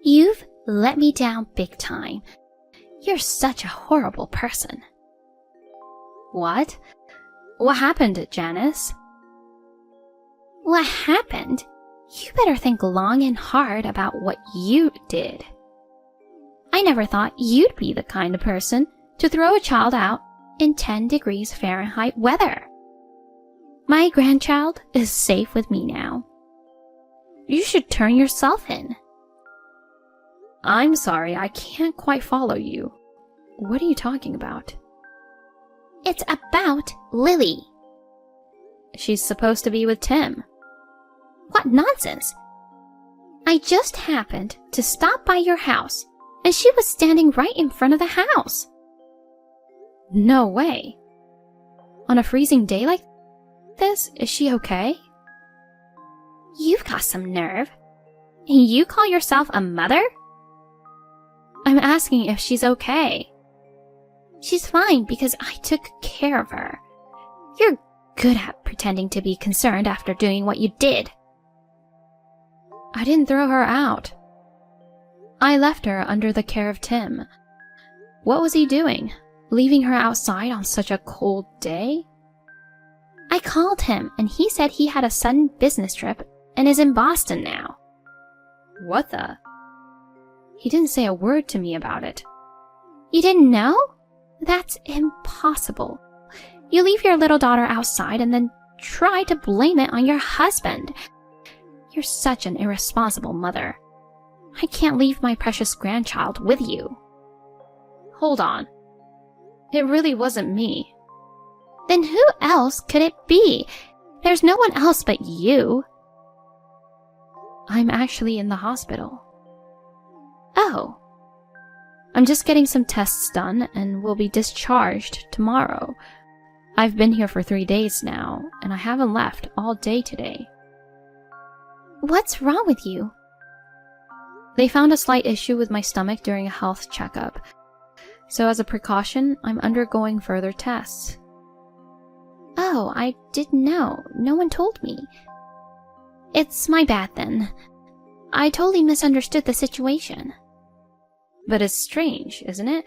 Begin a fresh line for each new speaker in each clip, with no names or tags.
You've let me down big time. You're such a horrible person. What? What happened, Janice? What happened? You better think long and hard about what you did. I never thought you'd be the kind of person to throw a child out in 10 degrees Fahrenheit weather. My grandchild is safe with me now. You should turn yourself in. I'm sorry, I can't quite follow you. What are you talking about? It's about Lily. She's supposed to be with Tim. What nonsense! I just happened to stop by your house, and she was standing right in front of the house. No way. On a freezing day like this, is she okay? You've got some nerve. And you call yourself a mother? I'm asking if she's okay. She's fine because I took care of her. You're good at pretending to be concerned after doing what you did. I didn't throw her out. I left her under the care of Tim. What was he doing? Leaving her outside on such a cold day? I called him and he said he had a sudden business trip and is in Boston now. What the? He didn't say a word to me about it. You didn't know? That's impossible. You leave your little daughter outside and then try to blame it on your husband. You're such an irresponsible mother. I can't leave my precious grandchild with you. Hold on. It really wasn't me. Then who else could it be? There's no one else but you. I'm actually in the hospital. Oh. I'm just getting some tests done and will be discharged tomorrow. I've been here for 3 days now, and I haven't left all day today. What's wrong with you? They found a slight issue with my stomach during a health checkup. So as a precaution, I'm undergoing further tests. Oh, I didn't know. No one told me. It's my bad then. I totally misunderstood the situation. But it's strange, isn't it?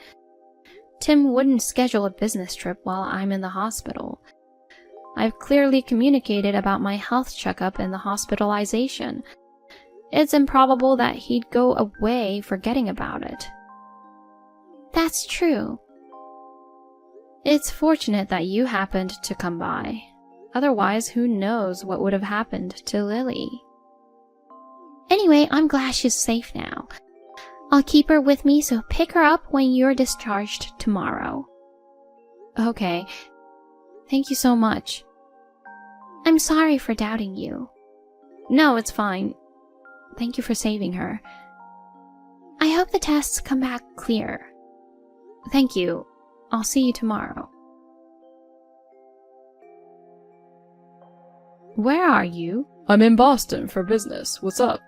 Tim wouldn't schedule a business trip while I'm in the hospital. I've clearly communicated about my health checkup and the hospitalization. It's improbable that he'd go away forgetting about it. That's true. It's fortunate that you happened to come by. Otherwise, who knows what would have happened to Lily. Anyway, I'm glad she's safe now. I'll keep her with me, so pick her up when you're discharged tomorrow. Okay. Thank you so much. I'm sorry for doubting you. No, it's fine. Thank you for saving her. I hope the tests come back clear. Thank you. I'll see you tomorrow. Where are you?
I'm in Boston for business. What's up?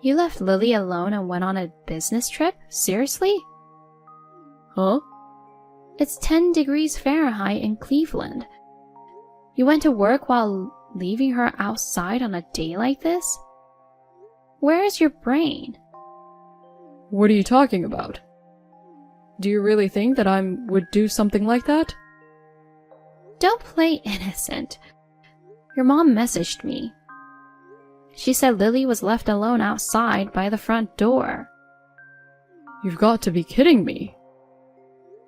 You left Lily alone and went on a business trip? Seriously?
Huh?
It's 10 degrees Fahrenheit in Cleveland. You went to work while leaving her outside on a day like this? Where is your brain?
What are you talking about? Do you really think that I would do something like that?
Don't play innocent. Your mom messaged me. She said Lily was left alone outside by the front door.
You've got to be kidding me.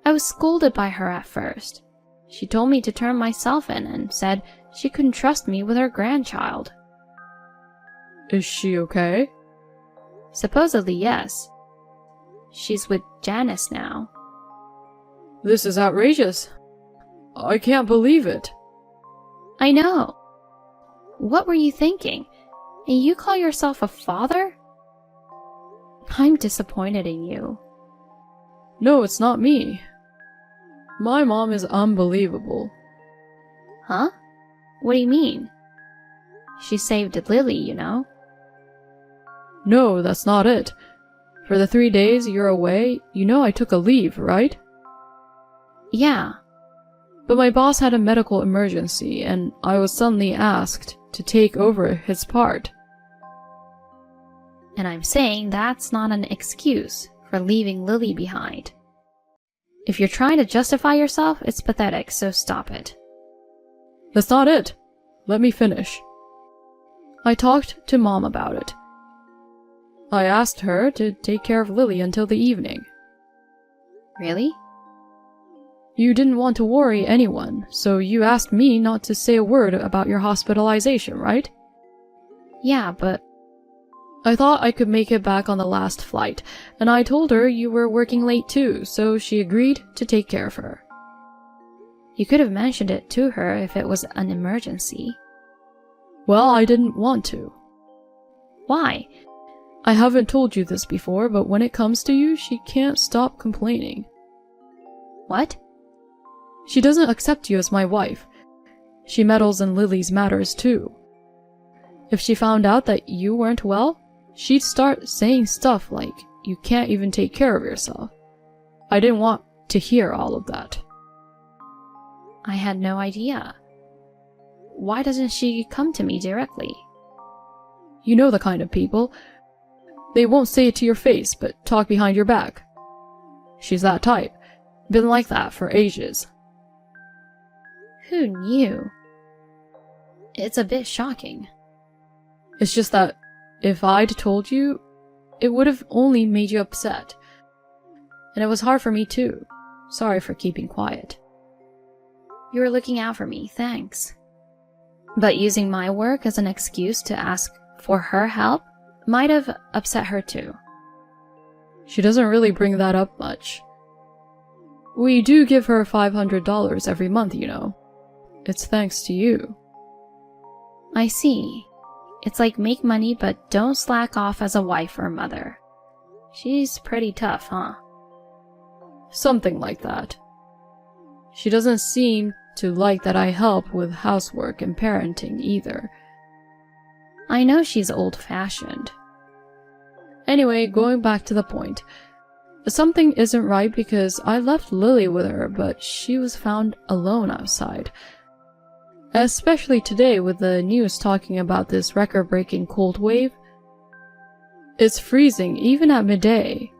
I was scolded by her at first. She told me to turn myself in and said she couldn't trust me with her grandchild.
Is she okay?
Supposedly, yes. She's with Janice now.
This is outrageous. I can't believe it.
I know. What were you thinking? And you call yourself a father? I'm disappointed in you.
No, it's not me. My mom is unbelievable.
Huh? What do you mean? She saved Lily, you know.
No, that's not it. For the 3 days you're away, you know I took a leave, right?
Yeah.
But my boss had a medical emergency, and I was suddenly asked to take over his part.
And I'm saying that's not an excuse for leaving Lily behind. If you're trying to justify yourself, it's pathetic, so stop it.
That's not it. Let me finish. I talked to Mom about it. I asked her to take care of Lily until the evening.
Really?
You didn't want to worry anyone, so you asked me not to say a word about your hospitalization, right?
Yeah, but
I thought I could make it back on the last flight, and I told her you were working late too, so she agreed to take care of her.
you could have mentioned it to her if it was an emergency.
Well, I didn't want to.
Why?
I haven't told you this before, but when it comes to you, she can't stop complaining.
What?
She doesn't accept you as my wife. She meddles in Lily's matters too. If she found out that you weren't well, she'd start saying stuff like, you can't even take care of yourself. I didn't want to hear all of that.
I had no idea. Why doesn't she come to me directly?
You know the kind of people. They won't say it to your face, but talk behind your back. She's that type. Been like that for ages.
Who knew? It's a bit shocking.
It's just that if I'd told you, it would have only made you upset. And it was hard for me too. Sorry for keeping quiet.
You were looking out for me, thanks. But using my work as an excuse to ask for her help might have upset her too.
She doesn't really bring that up much. We do give her $500 every month, you know. It's thanks to you.
I see. It's like make money but don't slack off as a wife or mother. She's pretty tough, huh?
Something like that. She doesn't seem to like that I help with housework and parenting either.
I know she's old-fashioned.
Anyway, going back to the point. Something isn't right because I left Lily with her, but she was found alone outside. Especially today with the news talking about this record-breaking cold wave. It's freezing even at midday.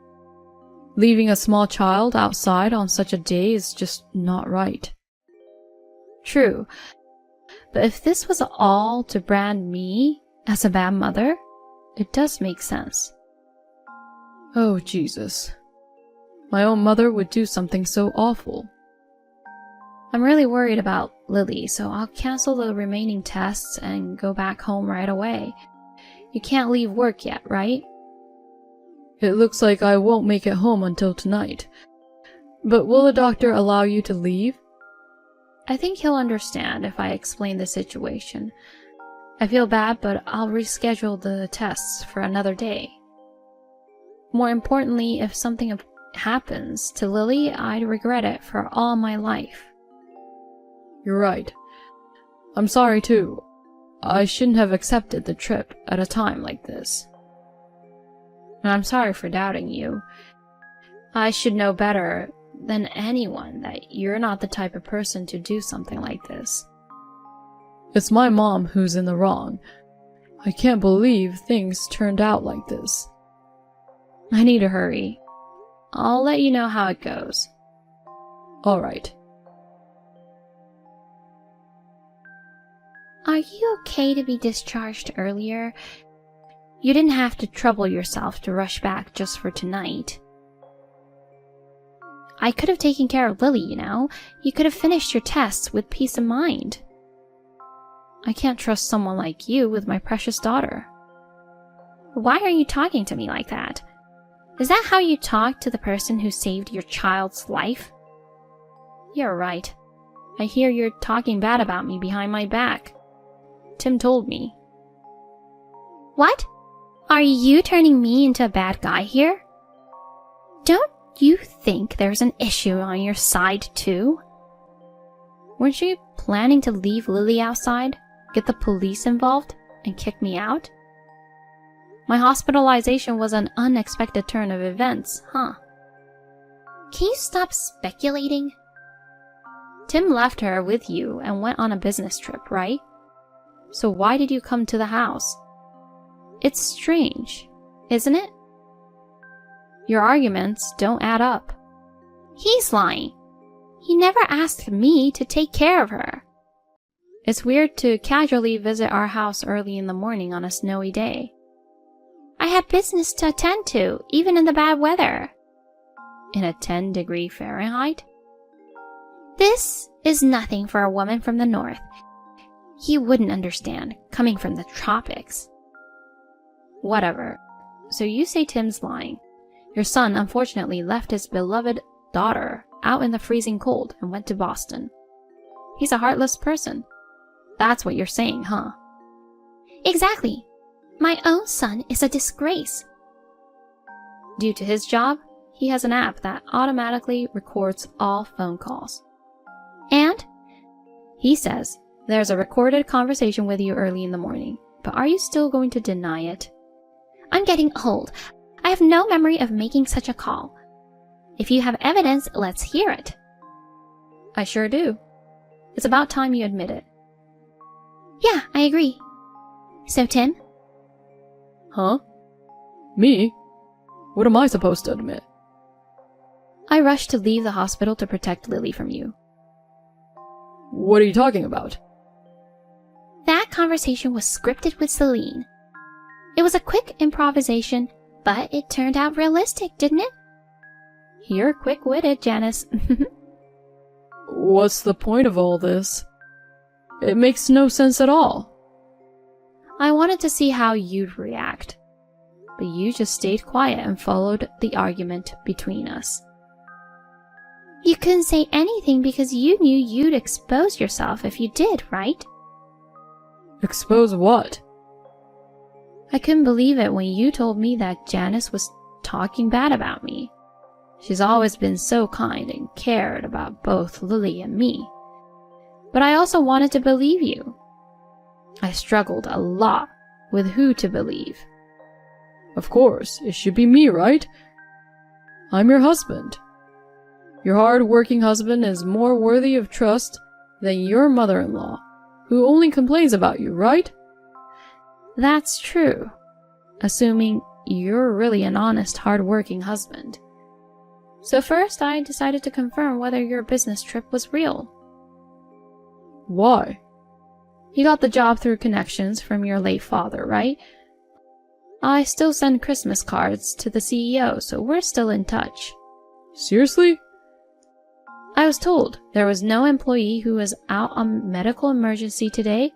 Leaving a small child outside on such a day is just not right.
True. But if this was all to brand me as a bad mother, it does make sense.
Oh, Jesus. My own mother would do something so awful.
I'm really worried about Lily, so I'll cancel the remaining tests and go back home right away. You can't leave work yet, right?
It looks like I won't make it home until tonight. But will the doctor allow you to leave?
I think he'll understand if I explain the situation. I feel bad, but I'll reschedule the tests for another day. More importantly, if something happens to Lily, I'd regret it for all my life.
You're right. I'm sorry too. I shouldn't have accepted the trip at a time like this.
And I'm sorry for doubting you. I should know better than anyone that you're not the type of person to do something like this.
It's my mom who's in the wrong. I can't believe things turned out like this.
I need to hurry. I'll let you know how it goes.
All right.
Are you okay to be discharged earlier? You didn't have to trouble yourself to rush back just for tonight. I could have taken care of Lily, you know. You could have finished your tests with peace of mind. I can't trust someone like you with my precious daughter. Why are you talking to me like that? Is that how you talk to the person who saved your child's life? You're right. I hear you're talking bad about me behind my back. Tim told me. What? Are you turning me into a bad guy here? Don't you think there's an issue on your side too? Weren't you planning to leave Lily outside, get the police involved, and kick me out? My hospitalization was an unexpected turn of events, huh? Can you stop speculating? Tim left her with you and went on a business trip, right? So why did you come to the house? It's strange. isn't it?
Your arguments don't add up.
He's lying. He never asked me to take care of her.
It's weird to casually visit our house early in the morning on a snowy day.
I had business to attend to, even in the bad weather.
In a 10-degree Fahrenheit?
This is nothing for a woman from the north. You wouldn't understand, coming from the tropics.
Whatever. So you say Tim's lying. Your son unfortunately left his beloved daughter out in the freezing cold and went to Boston. He's a heartless person. That's what you're saying, huh?
Exactly. My own son is a disgrace.
Due to his job, he has an app that automatically records all phone calls.
And?
He says there's a recorded conversation with you early in the morning, but are you still going to deny it?
I'm getting old. I have no memory of making such a call. If you have evidence, let's hear it.
I sure do. It's about time you admit it.
Yeah, I agree. So, Tim?
Huh? Me? What am I supposed to admit?
I rushed to leave the hospital to protect Lily from you.
What are you talking about?
That conversation was scripted with Celine. It was a quick improvisation, but it turned out realistic, didn't it?
You're quick-witted, Janice.
What's the point of all this? It makes no sense at all.
I wanted to see how you'd react, but you just stayed quiet and followed the argument between us.
You couldn't say anything because you knew you'd expose yourself if you did, right?
Expose what?
I couldn't believe it when you told me that Janice was talking bad about me. She's always been so kind and cared about both Lily and me. But I also wanted to believe you. I struggled a lot with who to believe.
Of course, it should be me, right? I'm your husband. Your hard-working husband is more worthy of trust than your mother-in-law, who only complains about you, right?
That's true, assuming you're really an honest, hard-working husband. So first, I decided to confirm whether your business trip was real.
Why?
You got the job through connections from your late father, right? I still send Christmas cards to the CEO, so we're still in touch.
Seriously?
I was told there was no employee who was out on medical emergency today,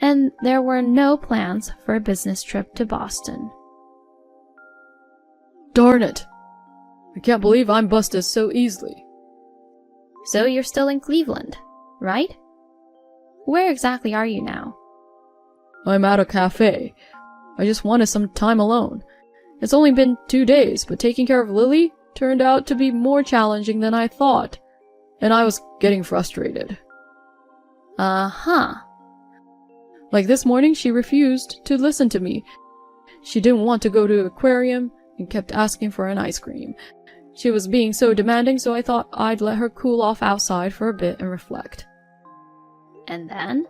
and there were no plans for a business trip to Boston.
Darn it! I can't believe I'm busted so easily.
So you're still in Cleveland, right? Where exactly are you now?
I'm at a cafe. I just wanted some time alone. It's only been 2 days, but taking care of Lily turned out to be more challenging than I thought, and I was getting frustrated.
Uh-huh.
Like this morning, she refused to listen to me. She didn't want to go to the aquarium and kept asking for an ice cream. She was being so demanding, so I thought I'd let her cool off outside for a bit and reflect.
And then?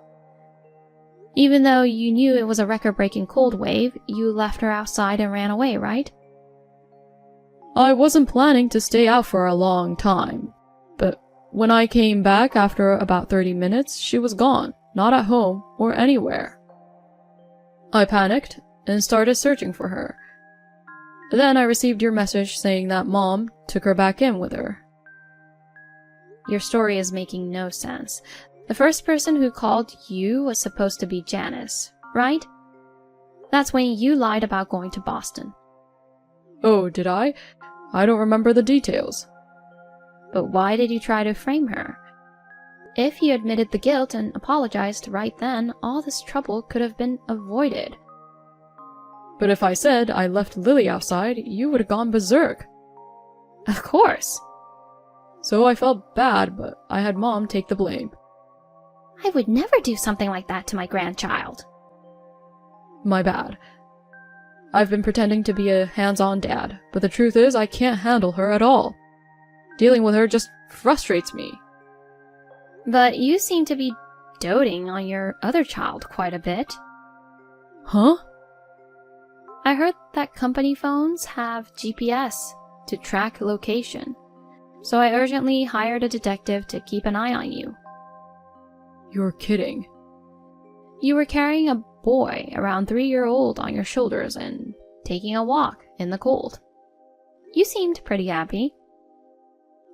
Even though you knew it was a record-breaking cold wave, you left her outside and ran away, right?
I wasn't planning to stay out for a long time, but when I came back after about 30 minutes, she was gone, not at home or anywhere. I panicked and started searching for her. Then I received your message saying that Mom took her back in with her.
Your story is making no sense. The first person who called you was supposed to be Janice, right? That's when you lied about going to Boston.
Oh, did I? I don't remember the details.
But why did you try to frame her? If you admitted the guilt and apologized right then, all this trouble could have been avoided.
But if I said I left Lily outside, you would have gone berserk.
Of course.
So I felt bad, but I had Mom take the blame.
I would never do something like that to my grandchild.
My bad. I've been pretending to be a hands-on dad, but the truth is I can't handle her at all. Dealing with her just frustrates me.
But you seem to be doting on your other child quite a bit.
Huh?
I heard that company phones have GPS to track location, so I urgently hired a detective to keep an eye on you.
You're kidding.
You were carrying a boy around 3-year-old on your shoulders and taking a walk in the cold. You seemed pretty happy.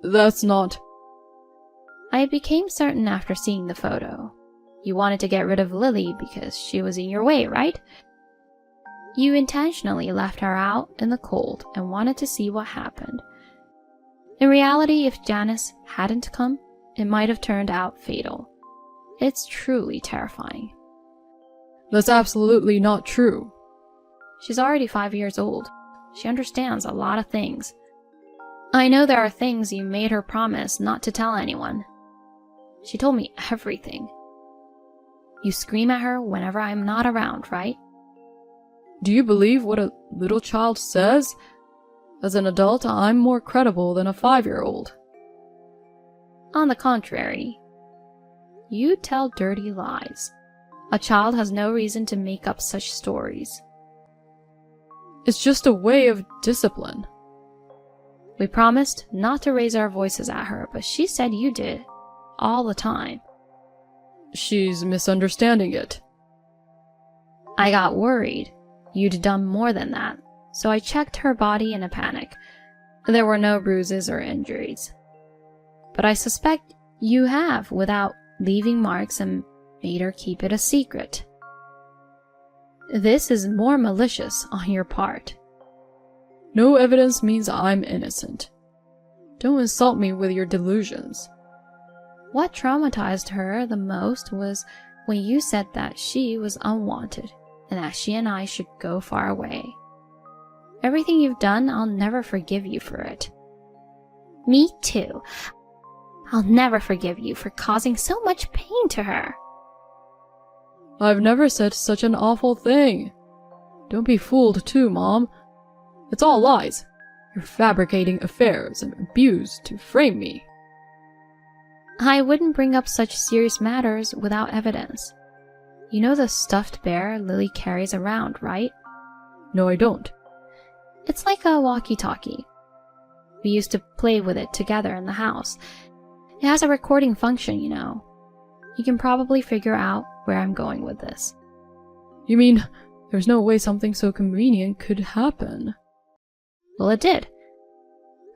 That's not...
I became certain after seeing the photo. You wanted to get rid of Lily because she was in your way, right? You intentionally left her out in the cold and wanted to see what happened. In reality, if Janice hadn't come, it might have turned out fatal. It's truly terrifying.
That's absolutely not true.
She's already 5 years old. She understands a lot of things. I know there are things you made her promise not to tell anyone. She told me everything. You scream at her whenever I'm not around, right?
Do you believe what a little child says? As an adult, I'm more credible than a 5-year-old.
On the contrary, you tell dirty lies. A child has no reason to make up such stories.
It's just a way of discipline.
We promised not to raise our voices at her, but she said you did, all the time.
She's misunderstanding it.
I got worried. You'd done more than that, so I checked her body in a panic. There were no bruises or injuries. But I suspect you have, without leaving marks, and made her keep it a secret. This is more malicious on your part.
No evidence means I'm innocent. Don't insult me with your delusions.
What traumatized her the most was when you said that she was unwanted and that she and I should go far away. Everything you've done, I'll never forgive you for it. Me too. I'll never forgive you for causing so much pain to her.
I've never said such an awful thing. Don't be fooled too, Mom. It's all lies. You're fabricating affairs and abuse to frame me.
I wouldn't bring up such serious matters without evidence. You know the stuffed bear Lily carries around, right?
No, I don't.
It's like a walkie-talkie. We used to play with it together in the house. It has a recording function, you know. You can probably figure out where I'm going with this.
You mean there's no way something so convenient could happen?
Well, it did.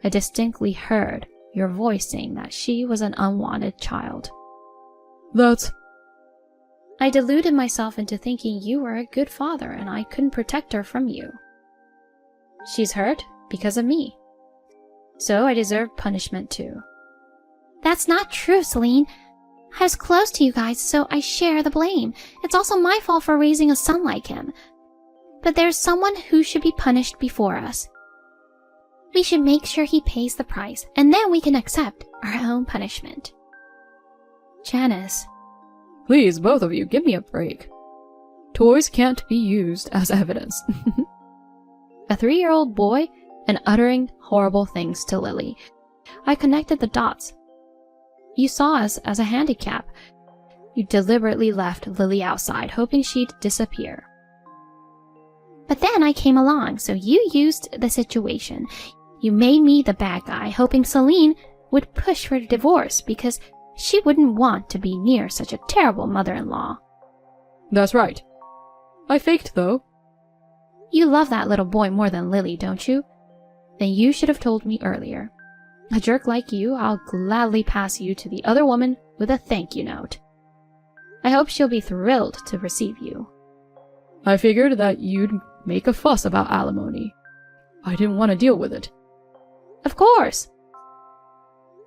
I distinctly heard your voice saying that she was an unwanted child.
That's...
I deluded myself into thinking you were a good father and I couldn't protect her from you. She's hurt because of me. So I deserve punishment too. That's not true, Celine. I was close to you guys, so I share the blame. It's also my fault for raising a son like him. But there's someone who should be punished before us. We should make sure he pays the price, and then we can accept our own punishment. Janice.
Please, both of you, give me a break. Toys can't be used as evidence.
A 3-year-old boy and uttering horrible things to Lily. I connected the dots. You saw us as a handicap. You deliberately left Lily outside, hoping she'd disappear. But then I came along, so you used the situation. You made me the bad guy, hoping Celine would push for a divorce because she wouldn't want to be near such a terrible mother-in-law.
That's right. I faked, though.
You love that little boy more than Lily, don't you? Then you should have told me earlier. A jerk like you, I'll gladly pass you to the other woman with a thank you note. I hope she'll be thrilled to receive you.
I figured that you'd make a fuss about alimony. I didn't want to deal with it.
Of course!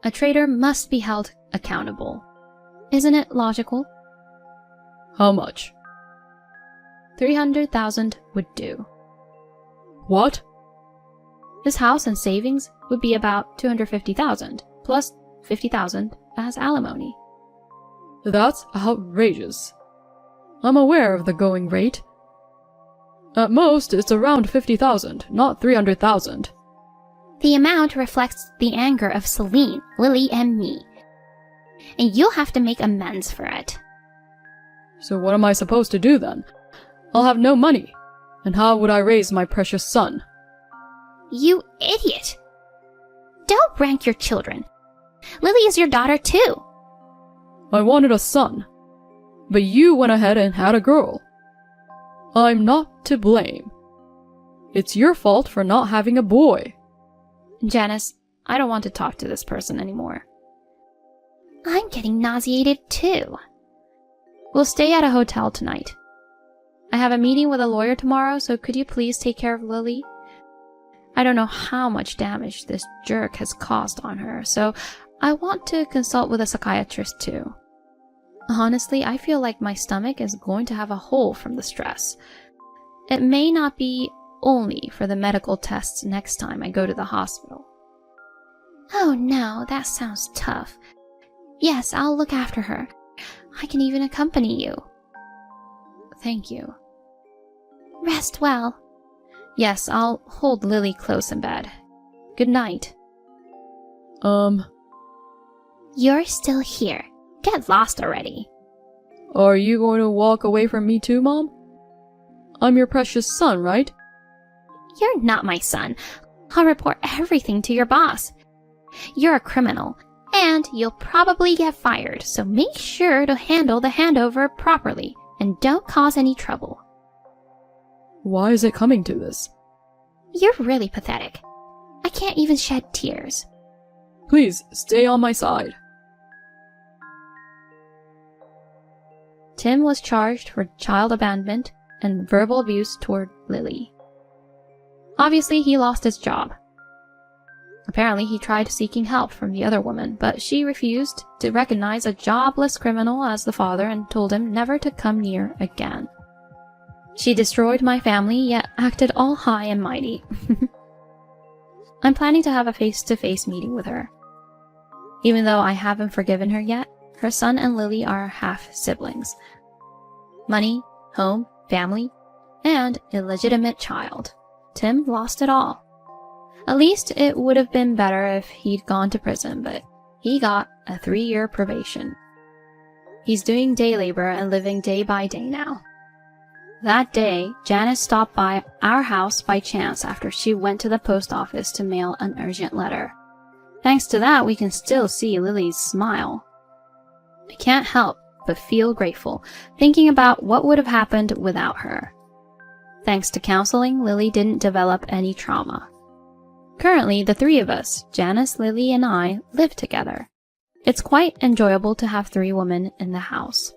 A traitor must be held accountable. Isn't it logical?
How much?
300,000 would do.
What?
His house and savings would be about 250,000, plus 50,000 as alimony.
That's outrageous. I'm aware of the going rate. At most, it's around 50,000, not 300,000.
The amount reflects the anger of Celine, Lily, and me. And you'll have to make amends for it.
So what am I supposed to do then? I'll have no money. And how would I raise my precious son?
You idiot! Don't rank your children. Lily is your daughter too.
I wanted a son, but you went ahead and had a girl. I'm not to blame. It's your fault for not having a boy.
Janice, I don't want to talk to this person anymore.
I'm getting nauseated too.
We'll stay at a hotel tonight. I have a meeting with a lawyer tomorrow, so could you please take care of Lily? I don't know how much damage this jerk has caused on her, so I want to consult with a psychiatrist too. Honestly, I feel like my stomach is going to have a hole from the stress. It may not be only for the medical tests next time I go to the hospital.
Oh no, that sounds tough. Yes, I'll look after her. I can even accompany you.
Thank you.
Rest well.
Yes, I'll hold Lily close in bed. Good night.
You're still here. Get lost already.
Are you going to walk away from me too, Mom? I'm your precious son, right?
You're not my son. I'll report everything to your boss. You're a criminal, and you'll probably get fired, so make sure to handle the handover properly and don't cause any trouble.
Why is it coming to this?
You're really pathetic. I can't even shed tears.
Please, stay on my side.
Tim was charged for child abandonment and verbal abuse toward Lily. Obviously, he lost his job. Apparently, he tried seeking help from the other woman, but she refused to recognize a jobless criminal as the father and told him never to come near again. She destroyed my family, yet acted all high and mighty. I'm planning to have a face-to-face meeting with her. Even though I haven't forgiven her yet, her son and Lily are half-siblings. Money, home, family, and illegitimate child. Tim lost it all. At least it would have been better if he'd gone to prison, but he got a 3-year probation. He's doing day labor and living day by day now. That day, Janice stopped by our house by chance after she went to the post office to mail an urgent letter. Thanks to that, we can still see Lily's smile. I can't help but feel grateful, thinking about what would have happened without her. Thanks to counseling, Lily didn't develop any trauma. Currently, the 3 of us, Janice, Lily, and I, live together. It's quite enjoyable to have 3 women in the house.